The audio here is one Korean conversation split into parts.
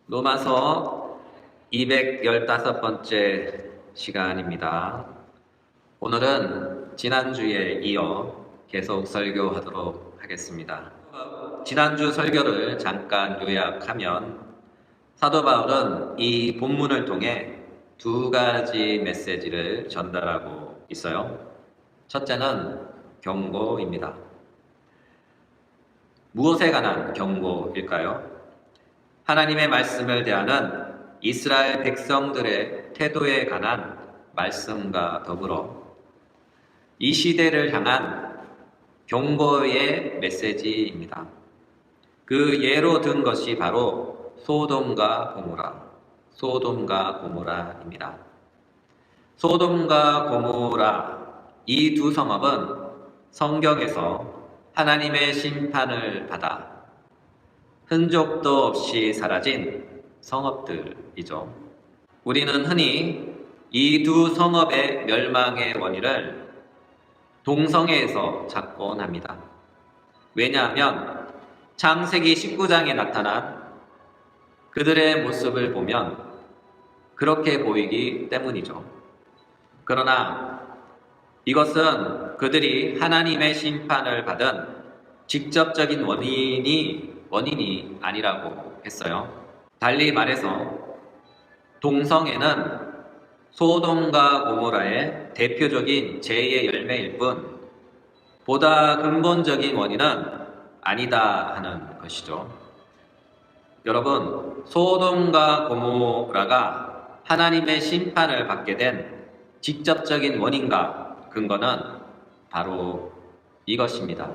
로마서 215번째 시간입니다. 오늘은 지난주에 이어 계속 설교하도록 하겠습니다. 지난주 설교를 잠깐 요약하면 사도 바울은 이 본문을 통해 두 가지 메시지를 전달하고 있어요. 첫째는 경고입니다. 무엇에 관한 경고일까요? 하나님의 말씀을 대하는 이스라엘 백성들의 태도에 관한 말씀과 더불어 이 시대를 향한 경고의 메시지입니다. 그 예로 든 것이 바로 소돔과 고모라입니다. 소돔과 고모라 이 두 성읍은 성경에서 하나님의 심판을 받아 흔적도 없이 사라진 성읍들이죠. 우리는 흔히 이 두 성읍의 멸망의 원인을 동성애에서 찾곤 합니다. 왜냐하면 창세기 19장에 나타난 그들의 모습을 보면 그렇게 보이기 때문이죠. 그러나 이것은 그들이 하나님의 심판을 받은 직접적인 원인이 아니라고 했어요. 달리 말해서 동성애는 소돔과 고모라의 대표적인 죄의 열매일 뿐 보다 근본적인 원인은 아니다 하는 것이죠. 여러분, 소돔과 고모라가 하나님의 심판을 받게 된 직접적인 원인과 근거는 바로 이것입니다.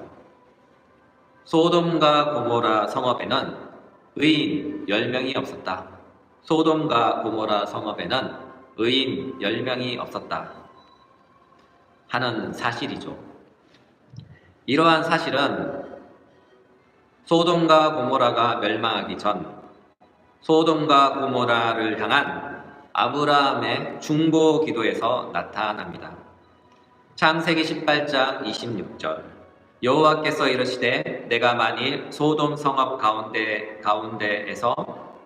소돔과 고모라 성읍에는 의인 10명이 없었다. 소돔과 고모라 성읍에는 의인 10명이 없었다 하는 사실이죠. 이러한 사실은 소돔과 고모라가 멸망하기 전 소돔과 고모라를 향한 아브라함의 중보 기도에서 나타납니다. 창세기 18장 26절 여호와께서 이르시되 내가 만일 소돔 성읍 가운데에서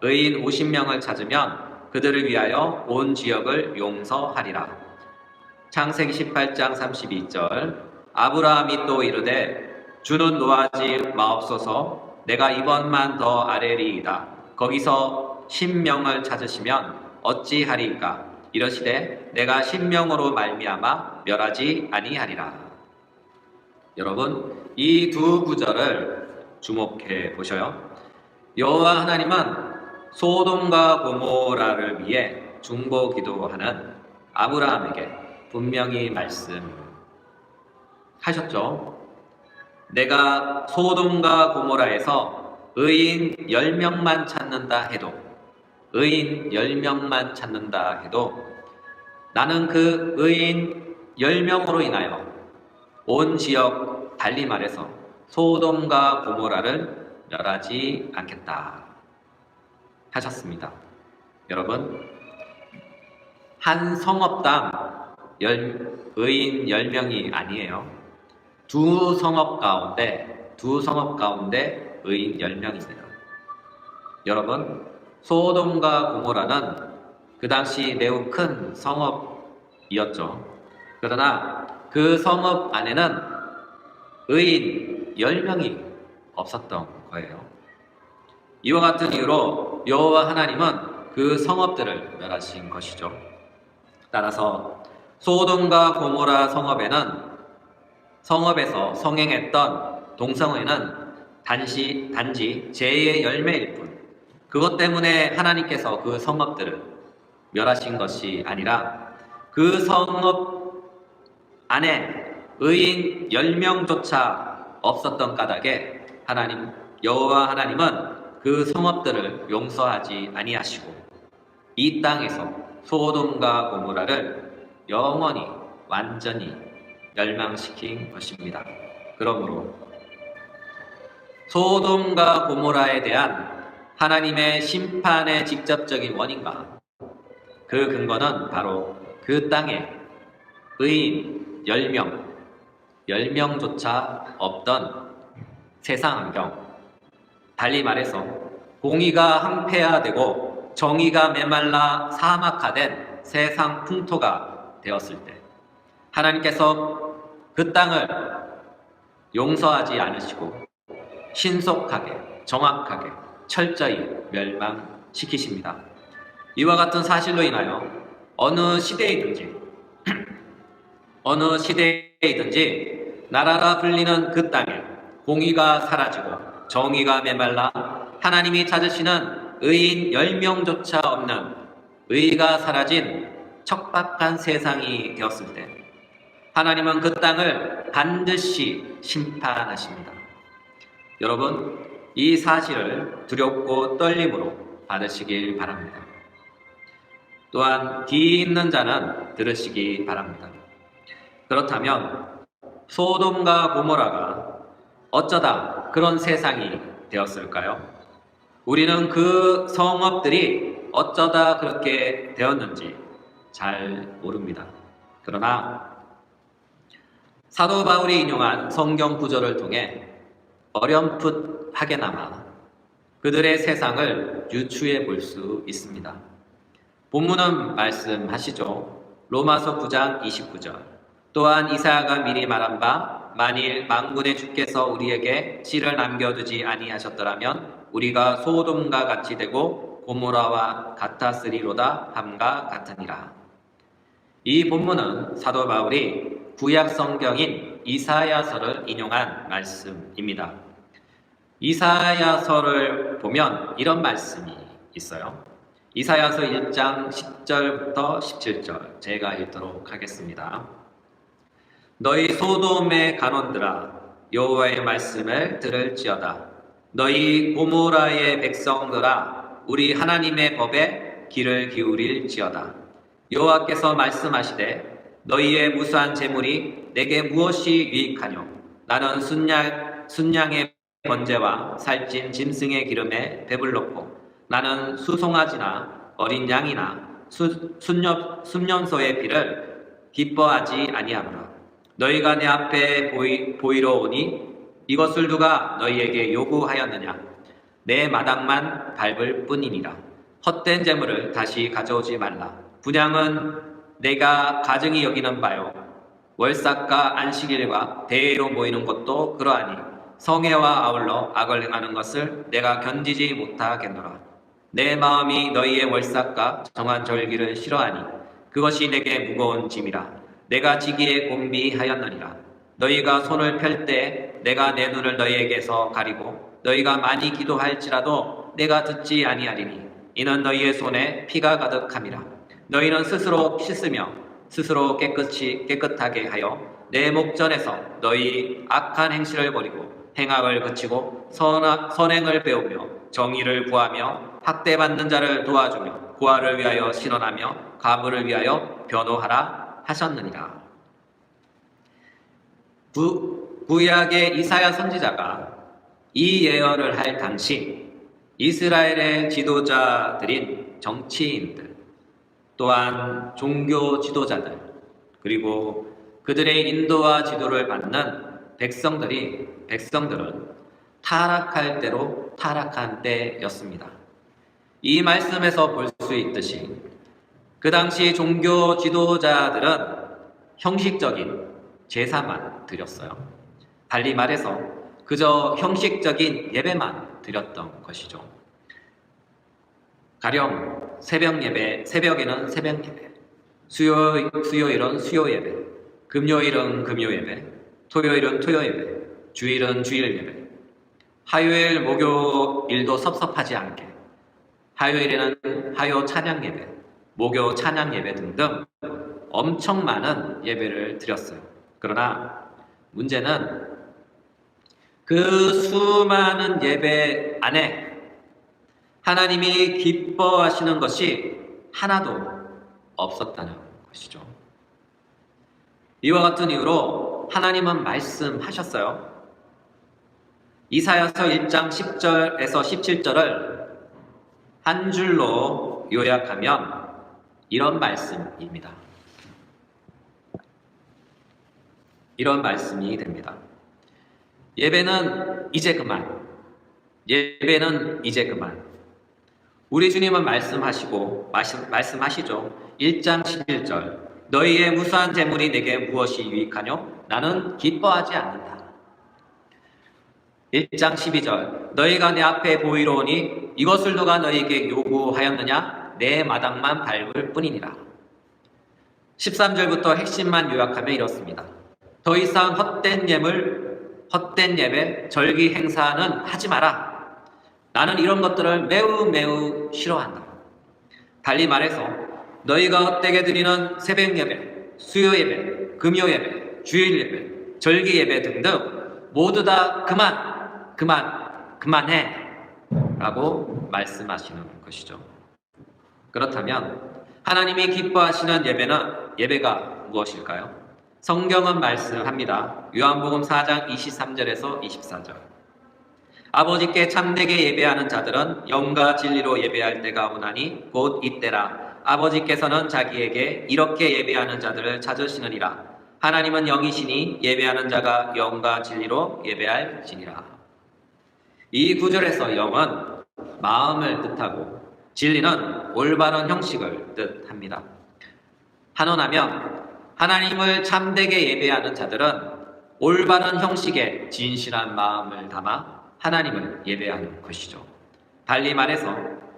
의인 50명을 찾으면 그들을 위하여 온 지역을 용서하리라. 창세기 18장 32절 아브라함이 또 이르되 주는 노하지 마옵소서 내가 이번만 더 아뢰리이다. 거기서 10명을 찾으시면 어찌하리이까? 이르시되 내가 10명으로 말미암아 멸하지 아니하리라. 여러분, 이 두 구절을 주목해 보셔요. 여호와 하나님은 소돔과 고모라를 위해 중보 기도하는 아브라함에게 분명히 말씀하셨죠. 내가 소돔과 고모라에서 의인 10명만 찾는다 해도 나는 그 의인 10명으로 인하여 온 지역, 달리 말해서 소돔과 고모라를 멸하지 않겠다 하셨습니다. 여러분, 한 성읍당 의인 10명이 아니에요. 두 성읍 가운데 의인 10명입니다. 여러분, 소돔과 고모라는 그 당시 매우 큰 성읍이었죠. 그러나 그 성읍 안에는 의인 10명이 없었던 거예요. 이와 같은 이유로 여호와 하나님은 그 성읍들을 멸하신 것이죠. 따라서 소돔과 고모라 성읍에서 성행했던 동성애는 단지 죄의 열매일 뿐 그것 때문에 하나님께서 그 성읍들을 멸하신 것이 아니라 그 성읍 안에 의인 10명조차 없었던 까닭에 여호와 하나님은 그 성읍들을 용서하지 아니하시고 이 땅에서 소돔과 고모라를 영원히 완전히 멸망시킨 것입니다. 그러므로 소돔과 고모라에 대한 하나님의 심판의 직접적인 원인과 그 근거는 바로 그 땅에 의인 10명조차 없던 세상 환경, 달리 말해서 공의가 항폐화되고 정의가 메말라 사막화된 세상 풍토가 되었을 때 하나님께서 그 땅을 용서하지 않으시고 신속하게 정확하게 철저히 멸망시키십니다. 이와 같은 사실로 인하여 어느 시대이든지 나라라 불리는 그 땅에 공의가 사라지고 정의가 메말라 하나님이 찾으시는 의인 10명조차 없는 의가 사라진 척박한 세상이 되었을 때 하나님은 그 땅을 반드시 심판하십니다. 여러분, 이 사실을 두렵고 떨림으로 받으시길 바랍니다. 또한 귀 있는 자는 들으시기 바랍니다. 그렇다면 소돔과 고모라가 어쩌다 그런 세상이 되었을까요? 우리는 그 성읍들이 어쩌다 그렇게 되었는지 잘 모릅니다. 그러나 사도 바울이 인용한 성경 구절을 통해 어렴풋하게나마 그들의 세상을 유추해 볼 수 있습니다. 본문은 말씀하시죠. 로마서 9장 29절. 또한 이사야가 미리 말한 바 만일 만군의 주께서 우리에게 씨를 남겨두지 아니하셨더라면 우리가 소돔과 같이 되고 고모라와 같았으리로다 함과 같으니라. 이 본문은 사도 바울이 구약 성경인 이사야서를 인용한 말씀입니다. 이사야서를 보면 이런 말씀이 있어요. 이사야서 1장 10절부터 17절 제가 읽도록 하겠습니다. 너희 소돔의 간원들아 여호와의 말씀을 들을지어다. 너희 고모라의 백성들아 우리 하나님의 법에 귀를 기울일지어다. 여호와께서 말씀하시되 너희의 무수한 재물이 내게 무엇이 유익하뇨? 나는 순양의 번제와 살찐 짐승의 기름에 배불렀고 나는 수송아지나 어린 양이나 순념소의 피를 기뻐하지 아니하노라. 너희가 내 앞에 보이러 오니 이것을 누가 너희에게 요구하였느냐? 내 마당만 밟을 뿐이니라. 헛된 재물을 다시 가져오지 말라. 분향은 내가 가증히 여기는 바요. 월삭과 안식일과 대회로 모이는 것도 그러하니 성회와 아울러 악을 행하는 것을 내가 견디지 못하겠노라. 내 마음이 너희의 월삭과 정한 절기를 싫어하니 그것이 내게 무거운 짐이라. 내가 지기에 곤비하였느니라. 너희가 손을 펼 때 내가 내 눈을 너희에게서 가리고 너희가 많이 기도할지라도 내가 듣지 아니하리니 이는 너희의 손에 피가 가득함이라. 너희는 스스로 씻으며 스스로 깨끗하게 하여 내 목전에서 너희 악한 행실을 버리고 행악을 그치고 선행을 배우며 정의를 구하며 학대받는 자를 도와주며 고아를 위하여 신원하며 가부를 위하여 변호하라 하셨느니라. 구약의 이사야 선지자가 이 예언을 할 당시 이스라엘의 지도자들인 정치인들 또한 종교 지도자들 그리고 그들의 인도와 지도를 받는 백성들은 타락할 대로 타락한 때였습니다. 이 말씀에서 볼 수 있듯이 그 당시 종교 지도자들은 형식적인 제사만 드렸어요. 달리 말해서 그저 형식적인 예배만 드렸던 것이죠. 가령 새벽 예배, 새벽에는 새벽 예배, 수요일은 수요 예배, 금요일은 금요 예배, 토요일은 토요 예배, 주일은 주일 예배, 화요일, 목요일도 섭섭하지 않게 화요일에는 화요 찬양 예배, 목요 찬양 예배 등등 엄청 많은 예배를 드렸어요. 그러나 문제는 그 수많은 예배 안에 하나님이 기뻐하시는 것이 하나도 없었다는 것이죠. 이와 같은 이유로 하나님은 말씀하셨어요. 이사야서 1장 10절에서 17절을 한 줄로 요약하면 이런 말씀입니다. 이런 말씀이 됩니다. 예배는 이제 그만. 예배는 이제 그만. 우리 주님은 말씀하시죠. 1장 11절. 너희의 무수한 재물이 내게 무엇이 유익하뇨? 나는 기뻐하지 않는다. 1장 12절. 너희가 내 앞에 보이러 오니 이것을 누가 너희에게 요구하였느냐? 내 마당만 밟을 뿐이니라. 13절부터 핵심만 요약하면 이렇습니다. 더 이상 헛된 예배, 절기 행사는 하지 마라. 나는 이런 것들을 매우 싫어한다. 달리 말해서 너희가 헛되게 드리는 새벽 예배, 수요 예배, 금요 예배, 주일 예배, 절기 예배 등등 모두 다 그만해 라고 말씀하시는 것이죠. 그렇다면 하나님이 기뻐하시는 예배가 무엇일까요? 성경은 말씀합니다. 요한복음 4장 23절에서 24절. 아버지께 참되게 예배하는 자들은 영과 진리로 예배할 때가 오나니 곧 이때라. 아버지께서는 자기에게 이렇게 예배하는 자들을 찾으시느니라. 하나님은 영이시니 예배하는 자가 영과 진리로 예배할지니라. 이 구절에서 영은 마음을 뜻하고 진리는 올바른 형식을 뜻합니다. 한원하면 하나님을 참되게 예배하는 자들은 올바른 형식에 진실한 마음을 담아 하나님을 예배하는 것이죠. 달리 말해서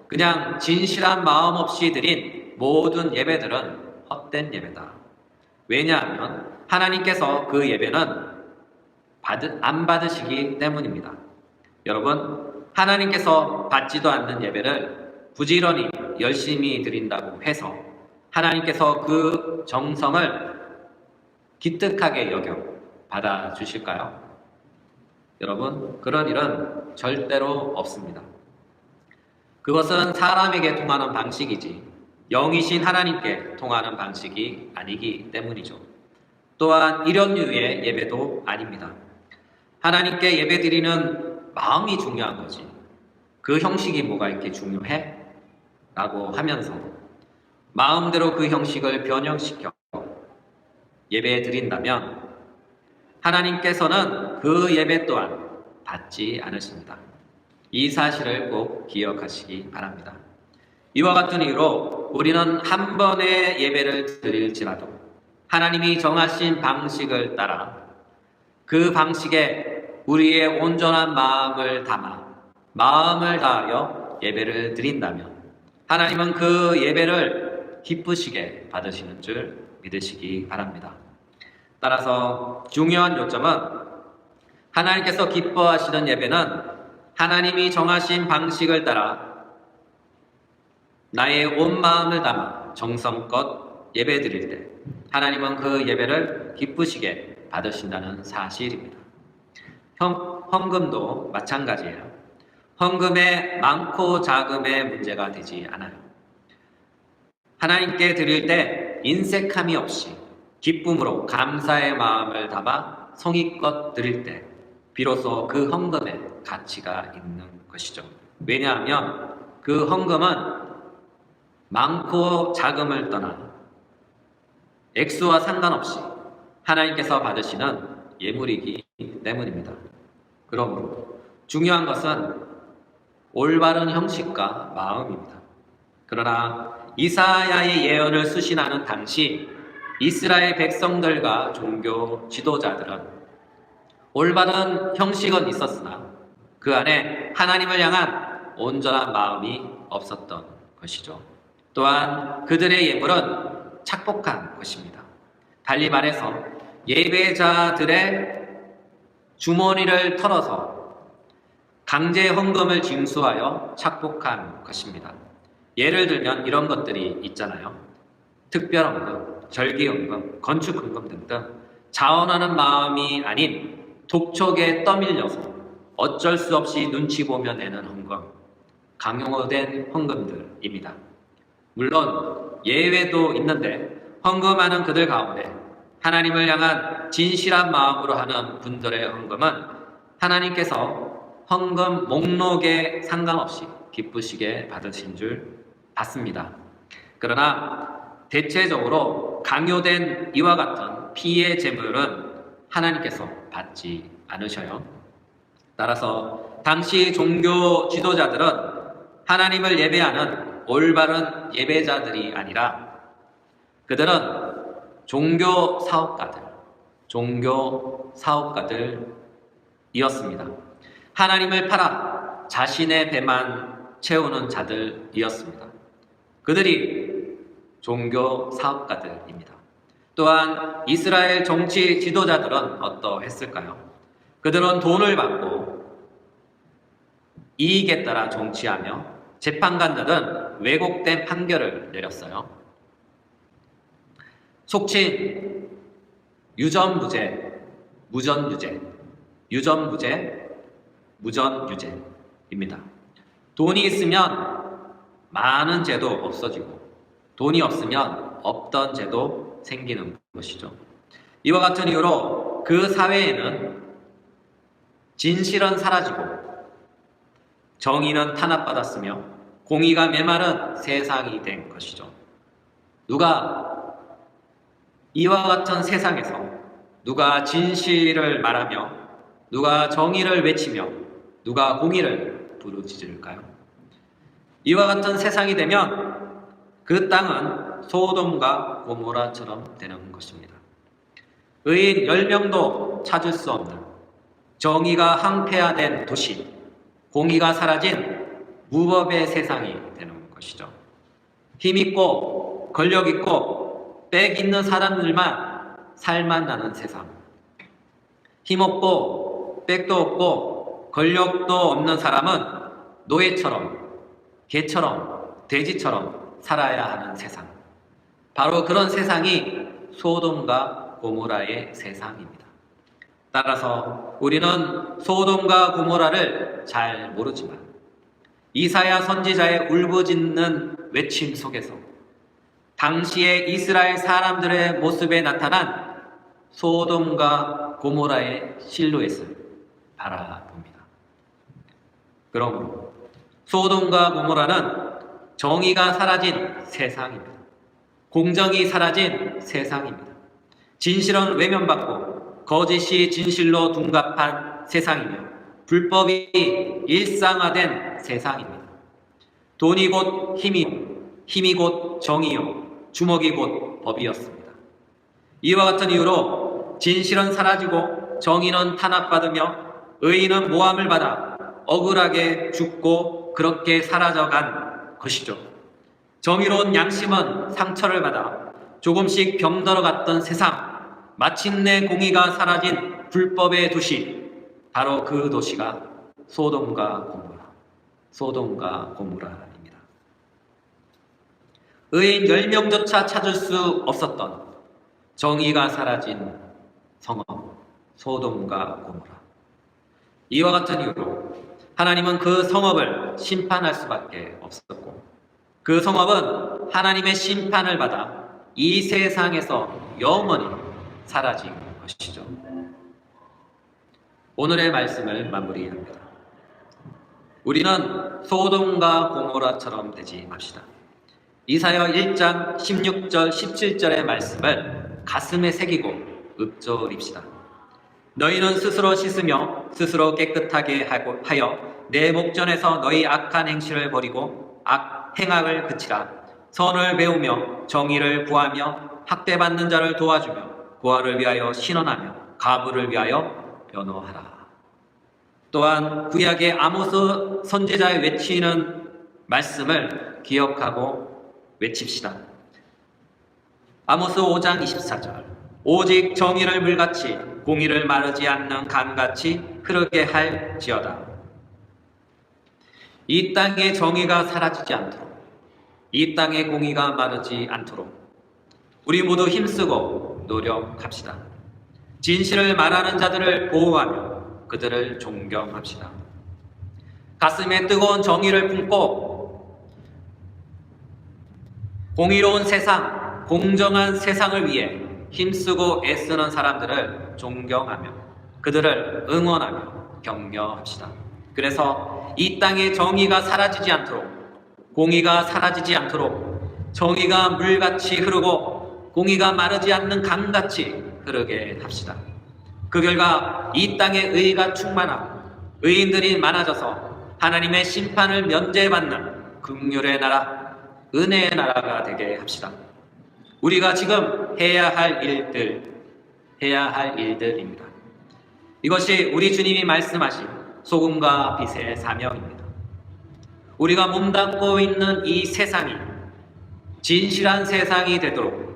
그냥 진실한 마음 없이 드린 모든 예배들은 헛된 예배다. 왜냐하면 하나님께서 그 예배는 안 받으시기 때문입니다. 여러분, 하나님께서 받지도 않는 예배를 부지런히 열심히 드린다고 해서 하나님께서 그 정성을 기특하게 여겨 받아주실까요? 여러분, 그런 일은 절대로 없습니다. 그것은 사람에게 통하는 방식이지 영이신 하나님께 통하는 방식이 아니기 때문이죠. 또한 이런 류의 예배도 아닙니다. 하나님께 예배드리는 마음이 중요한 거지 그 형식이 뭐가 이렇게 중요해? 라고 하면서 마음대로 그 형식을 변형시켜 예배 드린다면 하나님께서는 그 예배 또한 받지 않으십니다. 이 사실을 꼭 기억하시기 바랍니다. 이와 같은 이유로 우리는 한 번의 예배를 드릴지라도 하나님이 정하신 방식을 따라 그 방식에 우리의 온전한 마음을 담아 마음을 다하여 예배를 드린다면 하나님은 그 예배를 기쁘시게 받으시는 줄 믿으시기 바랍니다. 따라서 중요한 요점은 하나님께서 기뻐하시는 예배는 하나님이 정하신 방식을 따라 나의 온 마음을 담아 정성껏 예배 드릴 때 하나님은 그 예배를 기쁘시게 받으신다는 사실입니다. 헌금도 마찬가지예요. 헌금의 많고 작음의 문제가 되지 않아요. 하나님께 드릴 때 인색함이 없이 기쁨으로 감사의 마음을 담아 성의껏 드릴 때 비로소 그 헌금에 가치가 있는 것이죠. 왜냐하면 그 헌금은 많고 작음을 떠나 액수와 상관없이 하나님께서 받으시는 예물이기 때문입니다. 그러므로 중요한 것은 올바른 형식과 마음입니다. 그러나 이사야의 예언을 수신하는 당시 이스라엘 백성들과 종교 지도자들은 올바른 형식은 있었으나 그 안에 하나님을 향한 온전한 마음이 없었던 것이죠. 또한 그들의 예물은 착복한 것입니다. 달리 말해서 예배자들의 주머니를 털어서 강제 헌금을 징수하여 착복한 것입니다. 예를 들면 이런 것들이 있잖아요. 특별헌금, 절기헌금, 건축헌금 등등 자원하는 마음이 아닌 독촉에 떠밀려서 어쩔 수 없이 눈치 보며 내는 헌금, 강요된 헌금들입니다. 물론 예외도 있는데 헌금하는 그들 가운데 하나님을 향한 진실한 마음으로 하는 분들의 헌금은 하나님께서 헌금 목록에 상관없이 기쁘시게 받으신 줄 받습니다. 그러나 대체적으로 강요된 이와 같은 피해 제물은 하나님께서 받지 않으셔요. 따라서 당시 종교 지도자들은 하나님을 예배하는 올바른 예배자들이 아니라 그들은 종교 사업가들이었습니다. 하나님을 팔아 자신의 배만 채우는 자들이었습니다. 그들이 종교 사업가들입니다. 또한 이스라엘 정치 지도자들은 어떠했을까요? 그들은 돈을 받고 이익에 따라 정치하며 재판관들은 왜곡된 판결을 내렸어요. 속칭 유전무죄, 무전유죄, 유전무죄, 무전유죄입니다. 돈이 있으면 많은 죄도 없어지고 돈이 없으면 없던 죄도 생기는 것이죠. 이와 같은 이유로 그 사회에는 진실은 사라지고 정의는 탄압받았으며 공의가 메마른 세상이 된 것이죠. 누가 이와 같은 세상에서 누가 진실을 말하며 누가 정의를 외치며 누가 공의를 부르짖을까요? 이와 같은 세상이 되면 그 땅은 소돔과 고모라처럼 되는 것입니다. 의인 10명도 찾을 수 없는 정의가 항폐화된 도시, 공의가 사라진 무법의 세상이 되는 것이죠. 힘있고 권력있고 빽 있는 사람들만 살만 나는 세상, 힘없고 빽도 없고 권력도 없는 사람은 노예처럼 개처럼 돼지처럼 살아야 하는 세상, 바로 그런 세상이 소돔과 고모라의 세상입니다. 따라서 우리는 소돔과 고모라를 잘 모르지만 이사야 선지자의 울부짖는 외침 속에서 당시의 이스라엘 사람들의 모습에 나타난 소돔과 고모라의 실루엣을 바라봅니다. 그러므로 소돔과 고모라는 정의가 사라진 세상입니다. 공정이 사라진 세상입니다. 진실은 외면받고 거짓이 진실로 둔갑한 세상이며 불법이 일상화된 세상입니다. 돈이 곧 힘이요, 힘이 곧 정의요, 주먹이 곧 법이었습니다. 이와 같은 이유로 진실은 사라지고 정의는 탄압받으며 의인은 모함을 받아 억울하게 죽고 그렇게 사라져간 것이죠. 정의로운 양심은 상처를 받아 조금씩 병들어갔던 세상, 마침내 공의가 사라진 불법의 도시, 바로 그 도시가 소돔과 고모라입니다. 의인 10명조차 찾을 수 없었던 정의가 사라진 성읍 소돔과 고모라. 이와 같은 이유로 하나님은 그 성읍을 심판할 수밖에 없었고 그 성읍은 하나님의 심판을 받아 이 세상에서 영원히 사라진 것이죠. 오늘의 말씀을 마무리합니다. 우리는 소돔과 고모라처럼 되지 맙시다. 이사야 1장 16절 17절의 말씀을 가슴에 새기고 읊조립시다. 너희는 스스로 씻으며 스스로 깨끗하게 하여 내 목전에서 너희 악한 행실을 버리고 행악을 그치라. 선을 배우며 정의를 구하며 학대받는 자를 도와주며 고아를 위하여 신원하며 가부를 위하여 변호하라. 또한 구약의 아모스 선지자의 외치는 말씀을 기억하고 외칩시다. 아모스 5장 24절 오직 정의를 물같이 공의를 마르지 않는 강같이 흐르게 할지어다. 이 땅의 정의가 사라지지 않도록, 이 땅의 공의가 마르지 않도록 우리 모두 힘쓰고 노력합시다. 진실을 말하는 자들을 보호하며 그들을 존경합시다. 가슴에 뜨거운 정의를 품고 공의로운 세상, 공정한 세상을 위해 힘쓰고 애쓰는 사람들을 존경하며 그들을 응원하며 격려합시다. 그래서 이 땅의 정의가 사라지지 않도록, 공의가 사라지지 않도록 정의가 물같이 흐르고 공의가 마르지 않는 강같이 흐르게 합시다. 그 결과 이 땅에 의가 충만하고 의인들이 많아져서 하나님의 심판을 면제받는 긍휼의 나라, 은혜의 나라가 되게 합시다. 우리가 지금 해야 할 일들입니다. 이것이 우리 주님이 말씀하신 소금과 빛의 사명입니다. 우리가 몸담고 있는 이 세상이 진실한 세상이 되도록,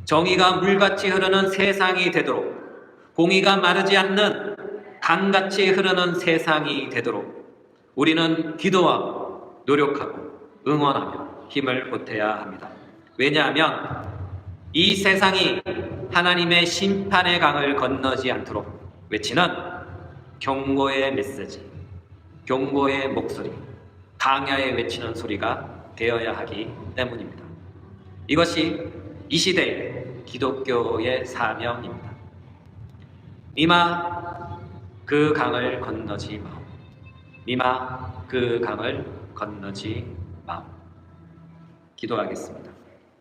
정의가 물같이 흐르는 세상이 되도록, 공의가 마르지 않는 강같이 흐르는 세상이 되도록 우리는 기도하고 노력하고 응원하며 힘을 보태야 합니다. 왜냐하면 이 세상이 하나님의 심판의 강을 건너지 않도록 외치는 경고의 메시지, 경고의 목소리, 강야에 외치는 소리가 되어야 하기 때문입니다. 이것이 이 시대의 기독교의 사명입니다. 니마 그 강을 건너지 마오. 니마 그 강을 건너지 마오. 기도하겠습니다.